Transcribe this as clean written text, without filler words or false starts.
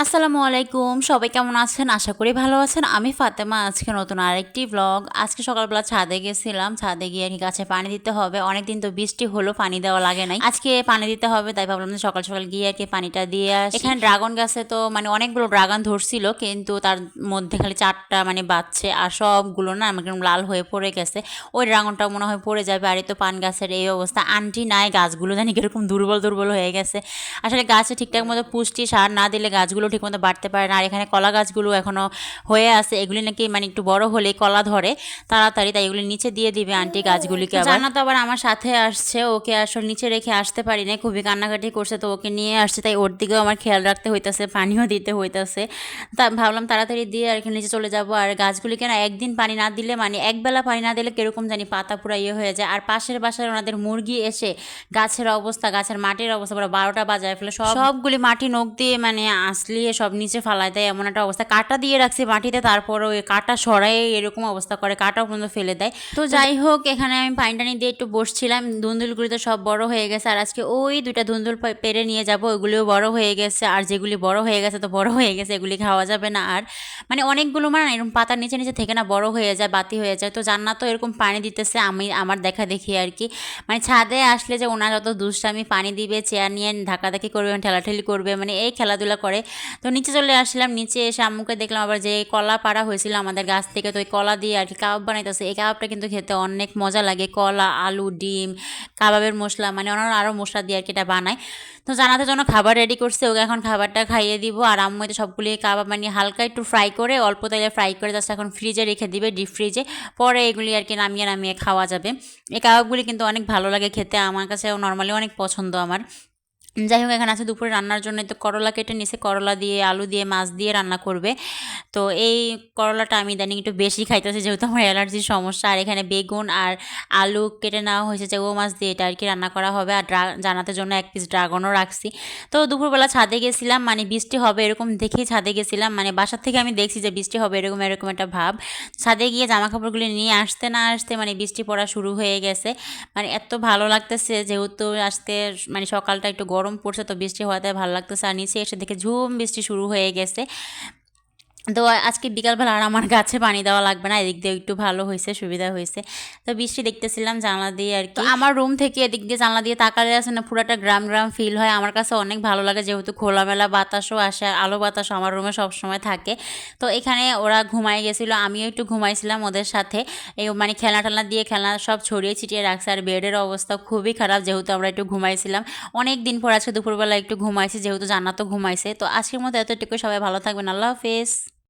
আসসালামু আলাইকুম, সবাই কেমন আছেন? আশা করি ভালো আছেন। আমি ফাতেমা। আজকে নতুন আরেকটি ব্লগ। আজকে সকালবেলা ছাদে গেছিলাম। ছাদে গিয়ে আর কি গাছে পানি দিতে হবে। অনেকদিন তো বৃষ্টি হলো, পানি দেওয়া লাগে নাই। আজকে পানি দিতে হবে, তাই ভাবলাম যে সকাল সকাল গিয়ে আর কি পানিটা দিয়ে আসি। এখানে ড্রাগন গাছে তো মানে অনেকগুলো ড্রাগন ধরছিল, কিন্তু তার মধ্যে খালি 4টা মানে বাচ্চে, আর সবগুলো না আমার লাল হয়ে পড়ে গেছে। ওই ড্রাগনটা মনে হয় পড়ে যাবে। আর এই তো পান গাছের এই অবস্থা। আন্টি নাই, গাছগুলো জানি কিরকম দুর্বল দুর্বল হয়ে গেছে। আসলে গাছে ঠিকঠাক মতো পুষ্টি সার না দিলে গাছগুলো ঠিকমতো বাড়তে পারে না। আর এখানে কলা গাছগুলো এখনও হয়ে আছে, এগুলি নাকি মানে একটু বড় হলেই কলা ধরে তাড়াতাড়ি, তাই এগুলি নিচে দিয়ে দিবে আন্টি গাছগুলিকে। জান্নাত আবার আমার সাথে আসছে, ওকে আসলে নিচে রেখে আসতে পারি না, খুবই কান্নাকাটি করছে, তো ওকে নিয়ে আসছে, তাই ওর দিকেও আমার খেয়াল রাখতে হইতেছে, পানিও দিতে হইতেছে। তা ভাবলাম তাড়াতাড়ি দিয়ে আর এখানে নিচে চলে যাব। আর গাছগুলিকে না একদিন পানি না দিলে মানে একবেলা পানি না দিলে কিরকম জানি পাতা পুরা ইয়ে হয়ে যায়। আর পাশের বাসায় ওনাদের মুরগি এসে গাছের অবস্থা, গাছের মাটির অবস্থা পুরো 12টা বাজায় ফেলে, সবগুলি মাটি নখ দিয়ে মানে আসলিয়ে সব নিচে ফালায় দেয়, এমন একটা অবস্থা। কাটা দিয়ে রাখছে মাটিতে, তারপরে ওই কাটা সরাই এরকম অবস্থা করে, কাটাও পর্যন্ত ফেলে দেয়। তো যাই হোক, এখানে আমি পানি টানি দিয়ে একটু বসছিলাম। ধুন্দুলগুলি তো সব বড় হয়ে গেছে, আর আজকে ওই 2টা ধুন্দুল পেরে নিয়ে যাব, ওইগুলিও বড় হয়ে গেছে। আর যেগুলি বড় হয়ে গেছে তো বড় হয়ে গেছে, এগুলি খাওয়া যাবে না। আর মানে অনেকগুলো মানে এরকম পাতার নিচে নিচে থেকে না বড় হয়ে যায়, বাতি হয়ে যায়। তো জান্নাত তো এরকম পানি দিতেছে, আমি আমার দেখা দেখি আর কি। মানে ছাদে আসলে যে ওনার যত দুষ্টামি, পানি দিবে, চেয়ার নিয়ে ধাক্কাধাক্কি করবে, ঠেলাঠেলি করবে, মানে এই খেলাধুলা করে। তো নিচে চলে আসলাম। নিচে এসে আম্মুকে দেখলাম আবার যে কলা পাড়া হয়েছিল আমাদের গাছ থেকে, তো ওই কলা দিয়ে আর কি কাবাব বানাইতেছে। এই কাবাবটা কিন্তু খেতে অনেক মজা লাগে। কলা, আলু, ডিম, কাবাবের মশলা, মানে ওনারা আরও মশলা দিয়ে আর কি এটা বানায়। তো জানাতে জন্য খাবার রেডি করছে, ওকে এখন খাবারটা খাইয়ে দিব। আর আম্মু তো সবগুলি কাবাব মানে হালকা একটু ফ্রাই করে, অল্প তেলে ফ্রাই করে জাস্ট এখন ফ্রিজে রেখে দিবে, ডিপ ফ্রিজে। পরে এগুলি আর কি নামিয়ে নামিয়ে খাওয়া যাবে। এই কাবাবগুলি কিন্তু অনেক ভালো লাগে খেতে, আমার কাছে নর্মালি অনেক পছন্দ আমার। যাই হোক, এখানে আছে দুপুরে রান্নার জন্য তো করলা কেটে নিছে, করলা দিয়ে, আলু দিয়ে, মাছ দিয়ে রান্না করবে। তো এই করলাটা আমি ইদানিং একটু বেশি খাইতেছি, যেহেতু আমার অ্যালার্জির সমস্যা। আর এখানে বেগুন আর আলু কেটে নেওয়া হয়েছে, যে ও মাছ দিয়ে এটা আর কি রান্না করা হবে। আর জানাতে জন্য 1 পিস ড্রাগনও রাখছি। তো দুপুরবেলা ছাদে গেছিলাম, মানে বৃষ্টি হবে এরকম দেখেই ছাদে গেছিলাম। মানে বাসার থেকে আমি দেখছি যে বৃষ্টি হবে এরকম এরকম একটা ভাব। ছাদে গিয়ে জামা কাপড়গুলি নিয়ে আসতে না আসতে মানে বৃষ্টি পড়া শুরু হয়ে গেছে। মানে এত ভালো লাগতেছে, যেহেতু আসতে মানে সকালটা একটু গরম পড়ছে, তো বৃষ্টি হওয়াতে ভালো লাগতেছে। আর নিচে এসে দেখে ঝুম বৃষ্টি শুরু হয়ে গেছে। তো আজকে বিকালবেলা আর আমার গাছে পানি দেওয়া লাগবে না, এদিক দিয়ে একটু ভালো হয়েছে, সুবিধা হয়েছে। তো বৃষ্টি দেখতেছিলাম জানলা দিয়ে আর কি। তো আমার রুম থেকে এদিক দিয়ে জানলা দিয়ে তাকালে আছে না, পুরাটা গ্রাম গ্রাম ফিল হয়। আমার কাছে অনেক ভালো লাগে, যেহেতু খোলামেলা বাতাসও আসে, আর আলো বাতাসও আমার রুমে সবসময় থাকে। তো এখানে ওরা ঘুমাই গেছিলো, আমিও একটু ঘুমাইছিলাম ওদের সাথে। এই মানে খেলনা টেলনা দিয়ে খেলনা সব ছড়িয়ে ছিটিয়ে রাখছে। আর বেডের অবস্থা খুবই খারাপ, যেহেতু আমরা একটু ঘুমাইছিলাম। অনেক দিন পর আজকে দুপুরবেলা একটু ঘুমাইছি, যেহেতু জান্নাতও ঘুমাইছে। তো আজকের মতো এতটুকু, সবাই ভালো থাকবেন, আল্লাহ হাফেজ।